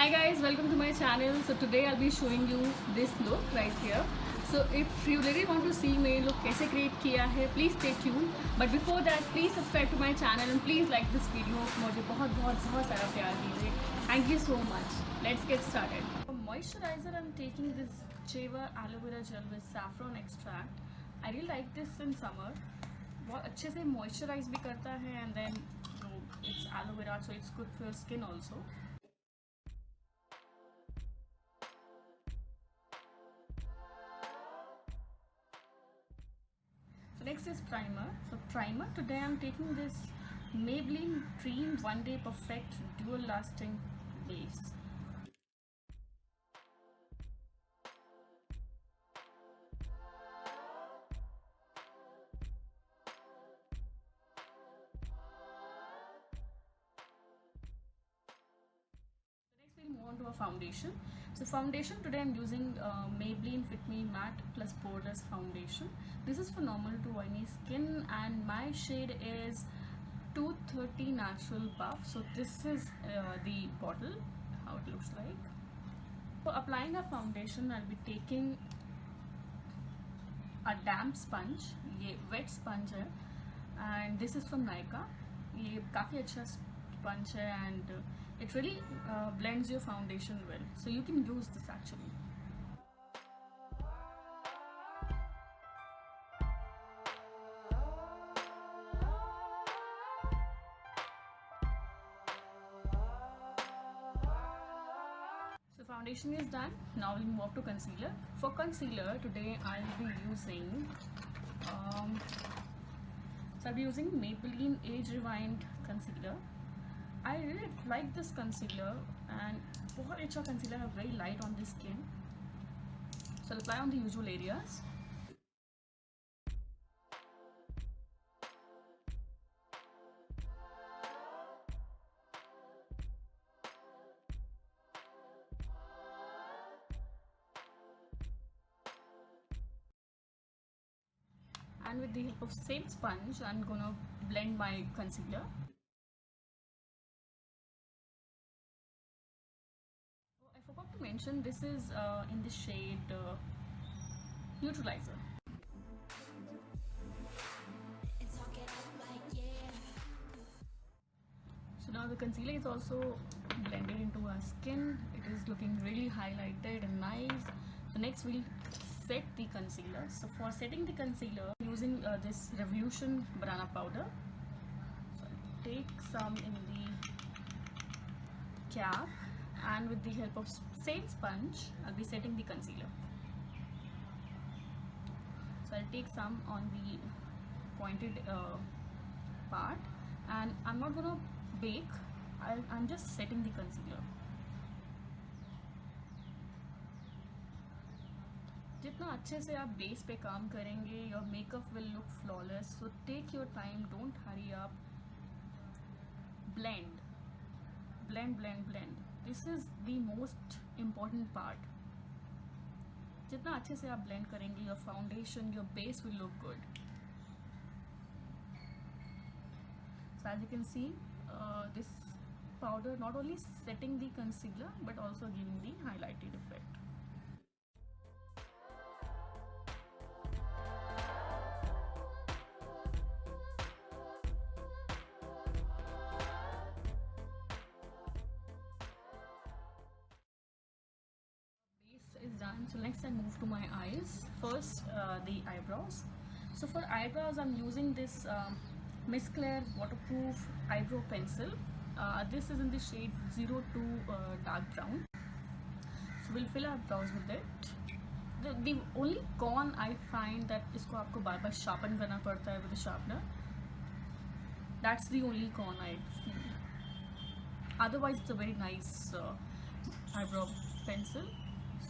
Hi guys, welcome to my channel. So today I'll be showing you this look right here. So if you really want to see मेरे look कैसे create किया है, please stay tuned. But before that, please subscribe to my channel and please like this video. मुझे बहुत सारा प्यार दीजिए. Thank you so much. Let's get started. For moisturizer, I'm taking this Jeva aloe vera gel with saffron extract. I really like this in summer. बहुत अच्छे से moisturize भी करता है and then it's aloe vera, so it's good for your skin also. So next is primer. So primer, today I'm taking this Maybelline Dream One Day Perfect Dual Lasting Base. So next we'll move on to a foundation. So foundation, today I'm using Maybelline Fitme Matte plus Poreless foundation. This is for normal to oily skin and my shade is 230 Natural Buff. So this is the bottle, how it looks like. For applying a foundation, I'll be taking a damp sponge. ये wet sponge है and this is from Nykaa. ये काफ़ी अच्छा sponge है and it really blends your foundation well. So you can use this actually. So foundation is done. Now we'll move to concealer. For concealer, today I'll be using Maybelline Age Rewind concealer. I really like this concealer and बहुत अच्छा concealer है, very light on the skin. So I'll apply on the usual areas. And with the help of same sponge, I'm gonna blend my concealer. Oh, I forgot to mention this is in the shade Neutralizer. So now the concealer is also blended into our skin. It is looking really highlighted and nice. So next we'll set the concealer. So for setting the concealer, using this Revolution banana powder. So I'll take some in the cap and with the help of same sponge, I'll be setting the concealer. So I'll take some on the pointed part and I'm not gonna bake, I'm just setting the concealer. जितना अच्छे से आप base पे काम करेंगे, your makeup will look flawless. So take your time, don't hurry up. Blend. This is the most important part. जितना अच्छे से आप blend करेंगे, your foundation, your base will look good. So as you can see, this powder not only setting the concealer but also giving the highlighted effect. Is done. So next I move to my eyes. First the eyebrows. So for eyebrows I'm using this Miss Claire waterproof eyebrow pencil. This is in the shade 02 dark brown. So we'll fill our brows with it. The only con I find that इसको आपको बार बार sharpen करना पड़ता है with a sharpener. That's the only con I feel. Otherwise it's a very nice eyebrow pencil.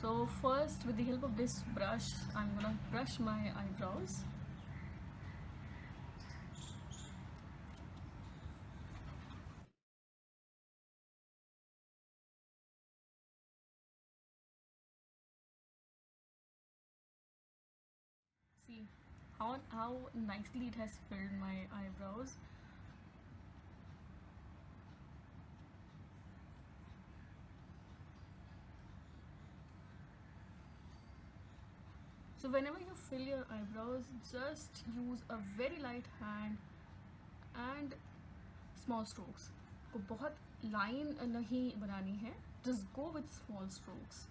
So first, with the help of this brush, I'm gonna brush my eyebrows. See how nicely it has filled my eyebrows. So whenever you fill your eyebrows, just use a very light hand and small strokes. को बहुत line नहीं बनानी है, just go with small strokes.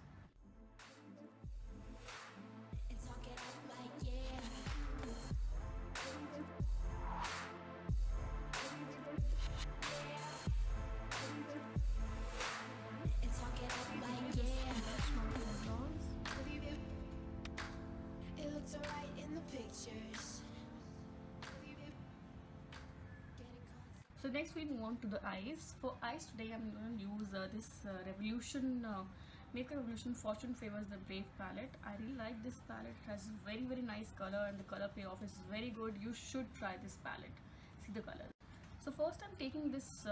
So next we move on to the eyes. For eyes today I'm going to use this Revolution MakeupRevolution Fortune Favours the Brave palette. I really like this palette. It has very nice color and the color payoff is very good. You should try this palette. See the color. So first I'm taking this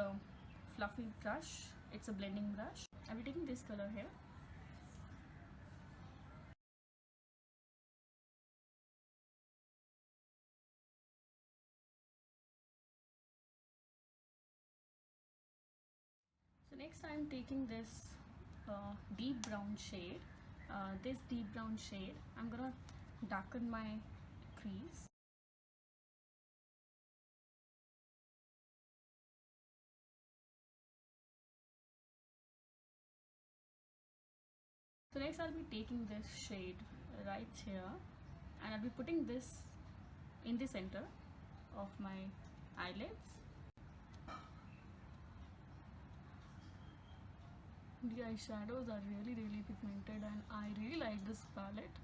fluffy brush. It's a blending brush. I'll be taking this color here. So next I'm taking this deep brown shade. This deep brown shade, I'm gonna darken my crease. So next I'll be taking this shade right here and I'll be putting this in the center of my eyelids. The eyeshadows are really pigmented and I really like this palette.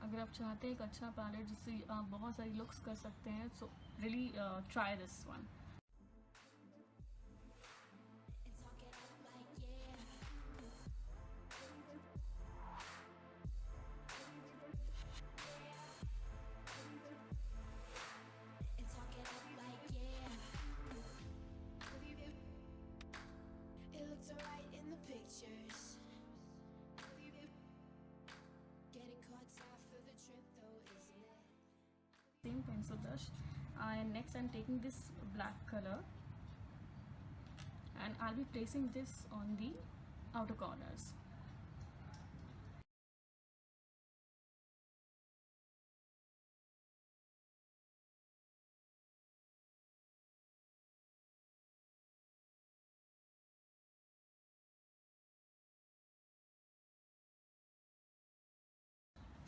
अगर आप चाहते हैं एक अच्छा palette जिससे आप बहुत सारी looks कर सकते हैं, so really try this one. Same pencil brush, and next I'm taking this black color and I'll be placing this on the outer corners.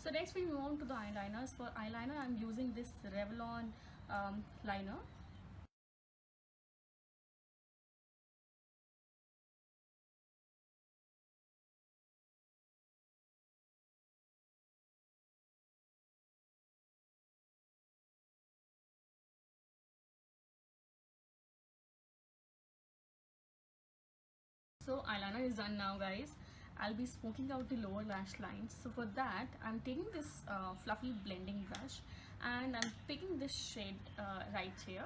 So next we move on to the eyeliners. For eyeliner I'm using this Revlon liner. So eyeliner is done now, guys. I'll be smoking out the lower lash lines. So for that I'm taking this fluffy blending brush and I'm picking this shade right here.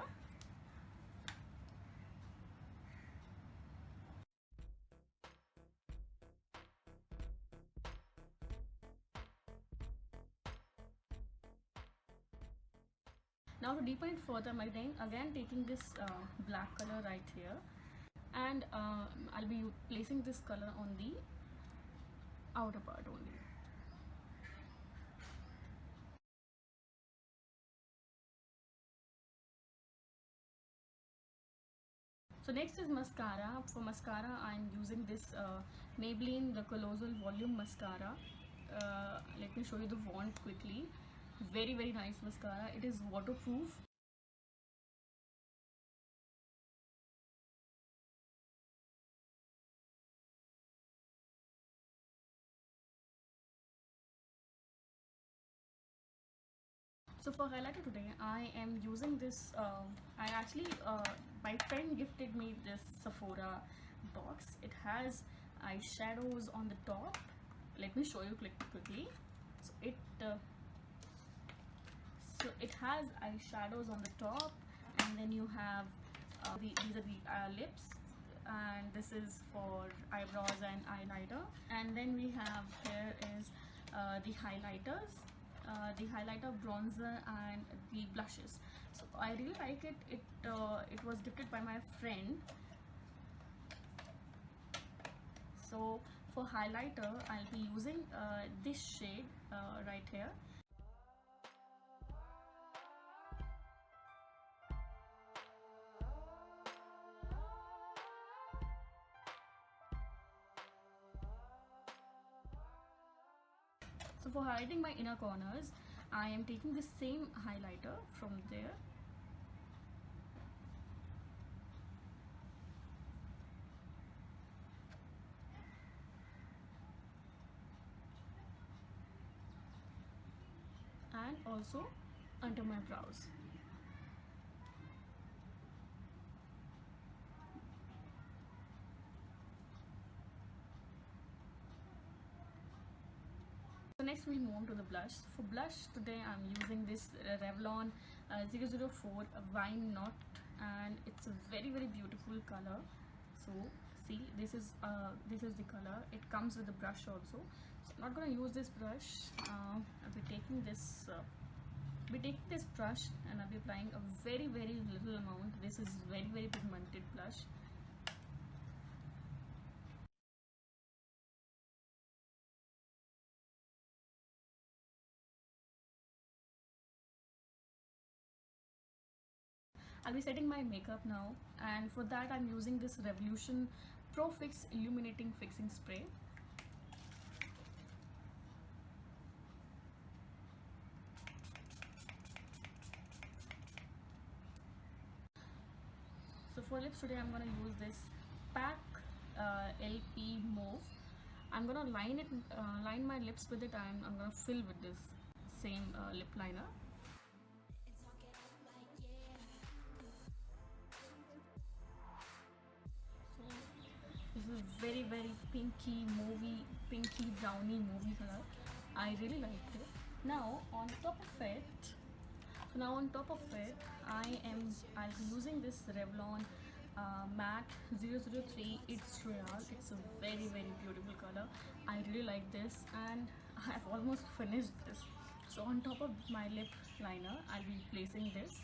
Now to deepen it further, I'm again taking this black color right here and I'll be placing this color on the outer part only. So next is mascara. For mascara I'm using this Maybelline the Colossal Volume Mascara. Let me show you the wand quickly. Very nice mascara. It is waterproof. So for highlighter today I am using this my friend gifted me this Sephora box. It has eyeshadows on the top. Let me show you quickly. So it has eyeshadows on the top and then you have these are the lips, and this is for eyebrows and eyeliner, and then we have here is the highlighters, the highlighter, bronzer and the blushes. So I really like it. It was gifted by my friend. So for highlighter I'll be using this shade right here. So for highlighting my inner corners, I am taking the same highlighter from there. And also under my brows. So next we'll move on to the blush. For blush today I'm using this Revlon 004 Wine Knot, and it's a very beautiful color. So see, this is the color. It comes with the brush also. So I'm not gonna use this brush. I'll be taking this brush and I'll be applying a very little amount. This is very pigmented blush. I'll be setting my makeup now, and for that I'm using this Revolution Pro Fix Illuminating Fixing Spray. So for lips today I'm gonna use this PAC LP Mauve. I'm gonna line my lips with it, and I'm gonna fill with this same lip liner. This is very pinky browny movie color. I really like it. Now on top of it, I'll be using this Revlon matte 003. It's royale. It's a very beautiful color. I really like this, and I have almost finished this. So on top of my lip liner, I'll be placing this.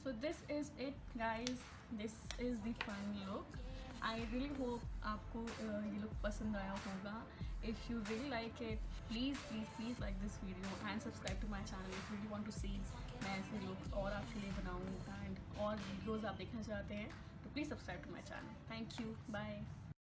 So this is it guys, this is the final look. I really hope आपको ये look पसंद आया होगा. If you really like it, please like this video and subscribe to my channel if you really want to see मैं ऐसे looks और आपके लिए बनाऊँ and और videos आप देखना चाहते हैं तो please subscribe to my channel. Thank you, bye.